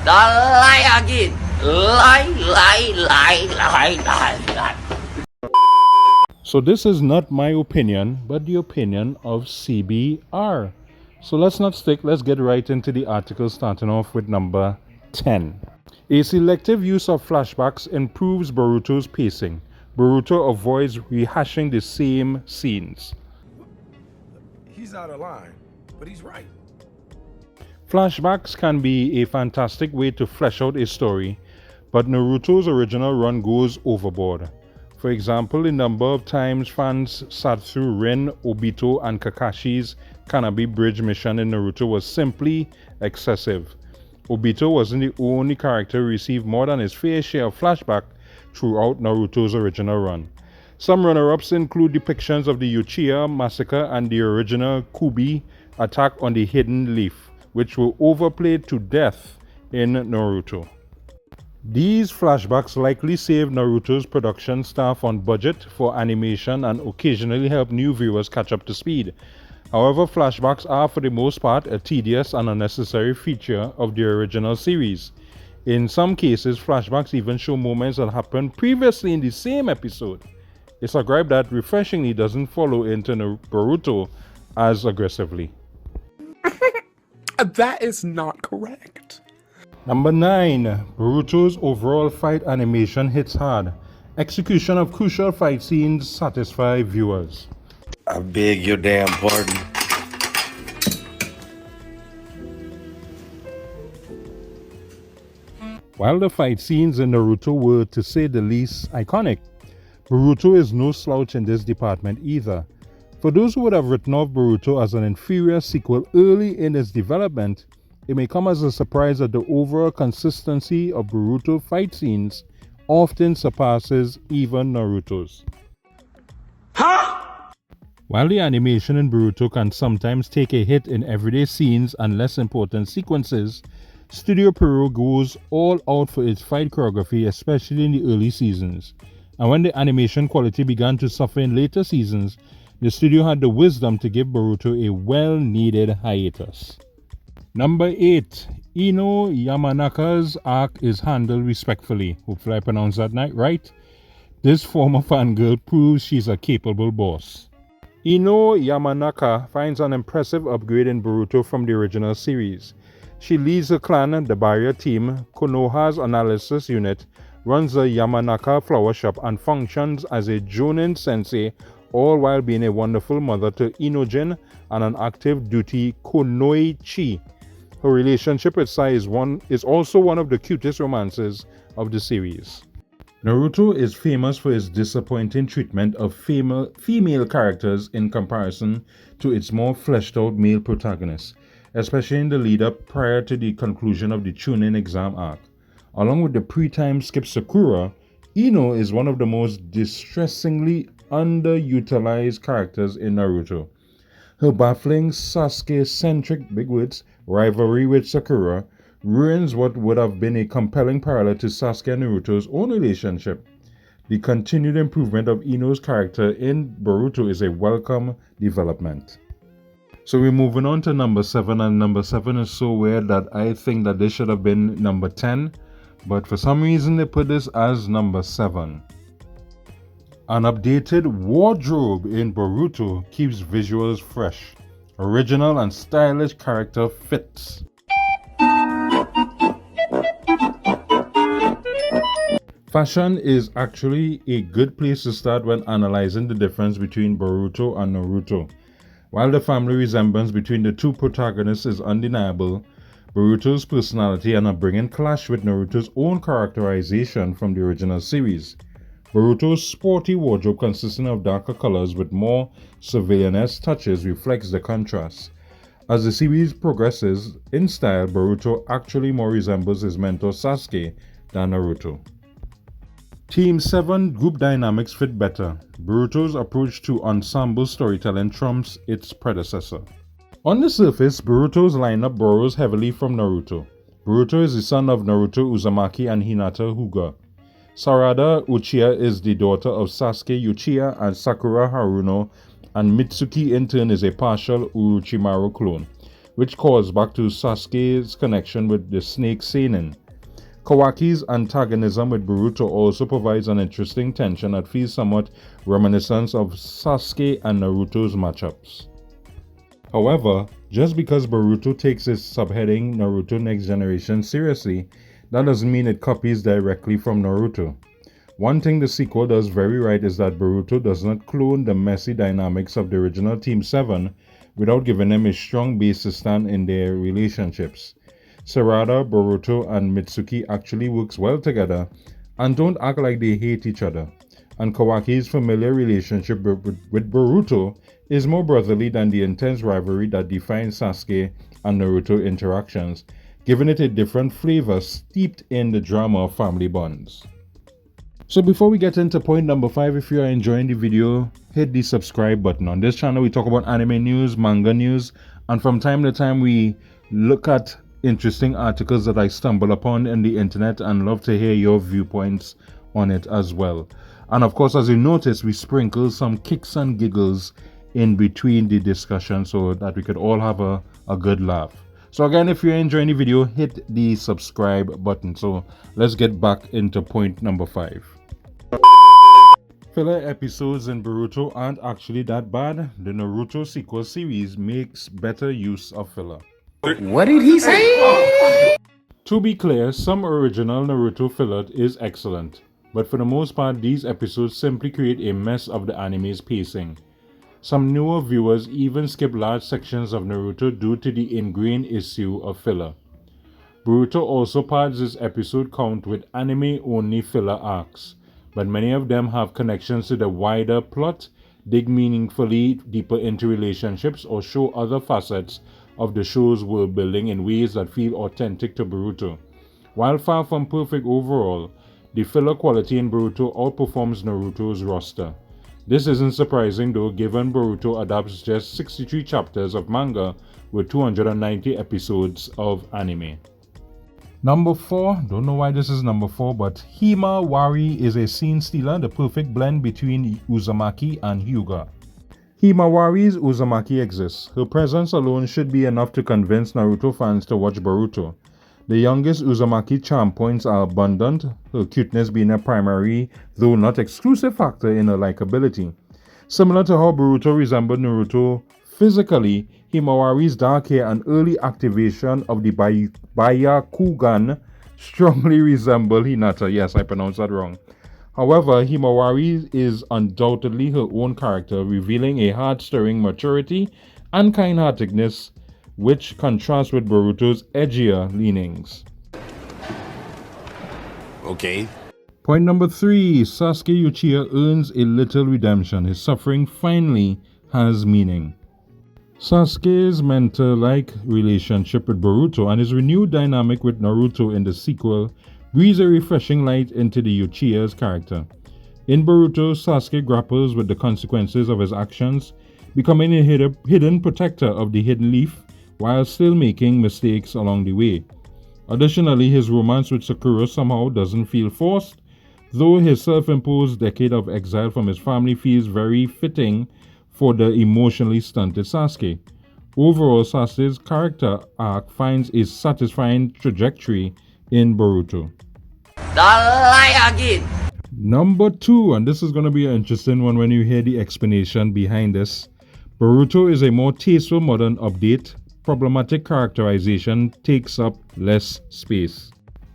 Lie again. Lie. So this is not my opinion, but the opinion of CBR. So let's not stick, let's get right into the article, starting off with number 10. A selective use of flashbacks improves Boruto's pacing. Boruto avoids rehashing the same scenes. He's out of line, but he's right. Flashbacks can be a fantastic way to flesh out a story, but Naruto's original run goes overboard. For example, the number of times fans sat through Rin, Obito, and Kakashi's Kanabi Bridge mission in Naruto was simply excessive. Obito wasn't the only character who received more than his fair share of flashback throughout Naruto's original run. Some runner-ups include depictions of the Uchiha massacre and the original Kubi attack on the Hidden Leaf, which were overplayed to death in Naruto. These flashbacks likely saved Naruto's production staff on budget for animation and occasionally help new viewers catch up to speed. However, flashbacks are for the most part a tedious and unnecessary feature of the original series. In some cases, flashbacks even show moments that happened previously in the same episode. It's a gripe that refreshingly doesn't follow into Boruto as aggressively. That is not correct. Number 9. Boruto's overall fight animation hits hard. Execution of crucial fight scenes satisfy viewers. I beg your damn pardon. While the fight scenes in Naruto were, to say the least, iconic, Boruto is no slouch in this department either. For those who would have written off Boruto as an inferior sequel early in its development, it may come as a surprise that the overall consistency of Boruto fight scenes often surpasses even Naruto's. While the animation in Boruto can sometimes take a hit in everyday scenes and less important sequences, Studio Pierrot goes all out for its fight choreography, especially in the early seasons. And when the animation quality began to suffer in later seasons, the studio had the wisdom to give Boruto a well-needed hiatus. Number 8. Ino Yamanaka's arc is handled respectfully. Hopefully I pronounced that right. This former fangirl proves she's a capable boss. Ino Yamanaka finds an impressive upgrade in Boruto from the original series. She leads the clan, the Barrier Team, Konoha's analysis unit, runs the Yamanaka flower shop, and functions as a Jonin sensei, all while being a wonderful mother to Inojin and an active duty Konoichi. Her relationship with Sai is also one of the cutest romances of the series. Naruto is famous for its disappointing treatment of female characters in comparison to its more fleshed out male protagonists, especially in the lead up prior to the conclusion of the Chunin exam arc. Along with the pre-time skip Sakura, Ino is one of the most distressingly underutilized characters in Naruto. Her baffling Sasuke-centric big words rivalry with Sakura ruins what would have been a compelling parallel to Sasuke and Naruto's own relationship. The continued improvement of Ino's character in Boruto is a welcome development. So we're moving on to number 7, and number 7 is so weird that I think that this should have been number 10, but for some reason they put this as number 7. An updated wardrobe in Boruto keeps visuals fresh. Original and stylish character fits. Fashion is actually a good place to start when analyzing the difference between Boruto and Naruto. While the family resemblance between the two protagonists is undeniable, Boruto's personality and upbringing clash with Naruto's own characterization from the original series. Boruto's sporty wardrobe, consisting of darker colors with more civilian-esque touches, reflects the contrast. As the series progresses, in style, Boruto actually more resembles his mentor Sasuke than Naruto. Team 7 group dynamics fit better. Boruto's approach to ensemble storytelling trumps its predecessor. On the surface, Boruto's lineup borrows heavily from Naruto. Boruto is the son of Naruto Uzumaki and Hinata Hyuga. Sarada Uchiha is the daughter of Sasuke Uchiha and Sakura Haruno, and Mitsuki in turn is a partial Orochimaru clone. which calls back to Sasuke's connection with the snake seinen. Kawaki's antagonism with Boruto also provides an interesting tension that feels somewhat reminiscent of Sasuke and Naruto's matchups. However, just because Boruto takes its subheading Naruto Next Generation seriously, that doesn't mean it copies directly from Naruto. One thing the sequel does very right is that Boruto does not clone the messy dynamics of the original Team 7 without giving them a strong base to stand in their relationships. Sarada, Boruto, and Mitsuki actually works well together and don't act like they hate each other. And Kawaki's familiar relationship with Boruto is more brotherly than the intense rivalry that defines Sasuke and Naruto interactions, giving it a different flavor steeped in the drama of family bonds. So before we get into point number 5, if you are enjoying the video, hit the subscribe button. On this channel we talk about anime news, manga news, and from time to time we look at interesting articles that I stumble upon in the internet and love to hear your viewpoints on it as well. And of course, as you notice, we sprinkle some kicks and giggles in between the discussion so that we could all have a good laugh. So again, if you're enjoying the video, hit the subscribe button. So let's get back into point number 5. Filler episodes in Boruto aren't actually that bad. The Naruto sequel series makes better use of filler. What did he say? To be clear, some original Naruto filler is excellent, but for the most part these episodes simply create a mess of the anime's pacing. Some newer viewers even skip large sections of Naruto due to the ingrained issue of filler. Boruto also pads its episode count with anime-only filler arcs, but many of them have connections to the wider plot, dig meaningfully deeper into relationships, or show other facets of the show's world building in ways that feel authentic to Boruto. While far from perfect overall, the filler quality in Boruto outperforms Naruto's roster. This isn't surprising though, given Boruto adapts just 63 chapters of manga with 290 episodes of anime. Number 4, don't know why this is number 4, but Himawari is a scene stealer, the perfect blend between Uzumaki and Hyuga. Himawari's Uzumaki exists. Her presence alone should be enough to convince Naruto fans to watch Boruto. The youngest Uzumaki charm points are abundant, her cuteness being a primary, though not exclusive factor in her likability. Similar to how Boruto resembled Naruto physically, Himawari's dark hair and early activation of the Byakugan strongly resemble Hinata. Yes, I pronounced that wrong. However, Himawari is undoubtedly her own character, revealing a heart-stirring maturity and kind-heartedness which contrasts with Boruto's edgier leanings. Okay. Point number 3, Sasuke Uchiha earns a little redemption. His suffering finally has meaning. Sasuke's mentor-like relationship with Boruto and his renewed dynamic with Naruto in the sequel breathes a refreshing light into the Uchiha's character. In Boruto, Sasuke grapples with the consequences of his actions, becoming a hidden protector of the hidden leaf while still making mistakes along the way. Additionally, his romance with Sakura somehow doesn't feel forced, though his self-imposed decade of exile from his family feels very fitting for the emotionally stunted Sasuke. Overall, Sasuke's character arc finds a satisfying trajectory in Boruto. Don't lie again. Number 2, and this is going to be an interesting one when you hear the explanation behind this. Boruto is a more tasteful modern update. Problematic characterization takes up less space.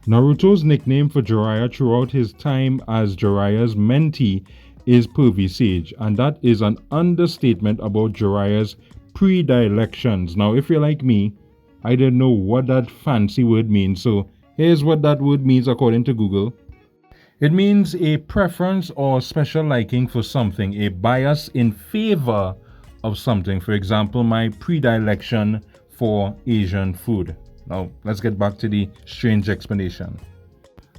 Naruto's nickname for Jiraiya throughout his time as Jiraiya's mentee is Pervy Sage, and that is an understatement about Jiraiya's predilections. Now, if you're like me, I didn't know what that fancy word means, so here's what that word means according to Google. It means a preference or special liking for something, a bias in favor of something. For example, my predilection for Asian food. Now, let's get back to the strange explanation.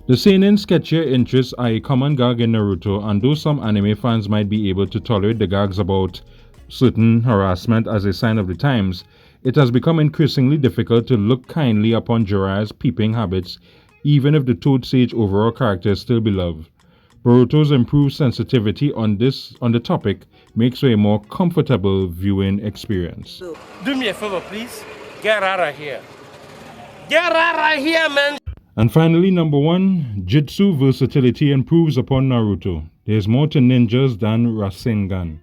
The seinen sketchier interests are a common gag in Naruto, and though some anime fans might be able to tolerate the gags about certain harassment as a sign of the times, it has become increasingly difficult to look kindly upon Jiraiya's peeping habits, even if the Toad Sage overall character is still beloved. Boruto's improved sensitivity on the topic makes for a more comfortable viewing experience. Do me a favor, please. Get out of here. Get out of here, man. And finally, number 1, Jitsu versatility improves upon Naruto. There's more to ninjas than Rasengan.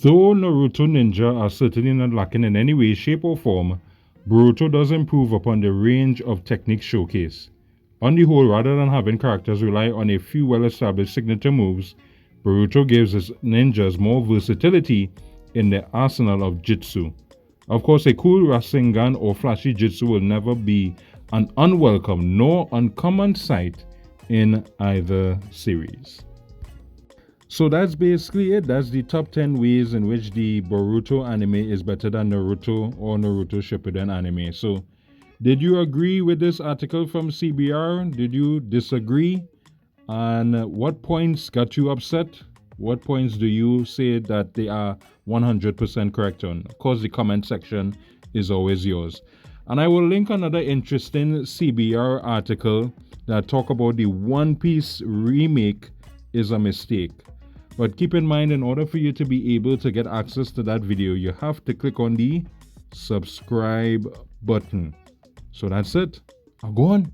Though Naruto ninja are certainly not lacking in any way, shape or form, Boruto does improve upon the range of techniques showcased. On the whole, rather than having characters rely on a few well-established signature moves, Boruto gives his ninjas more versatility in their arsenal of Jitsu. Of course, a cool Rasengan or flashy Jitsu will never be an unwelcome nor uncommon sight in either series. So that's basically it. That's the top 10 ways in which the Boruto anime is better than Naruto or Naruto Shippuden anime. So did you agree with this article from CBR? Did you disagree? And what points got you upset? What points do you say that they are 100% correct on? Of course, the comment section is always yours. And I will link another interesting CBR article that talk about the One Piece remake is a mistake. But keep in mind, in order for you to be able to get access to that video, you have to click on the subscribe button. So that's it. Now go on.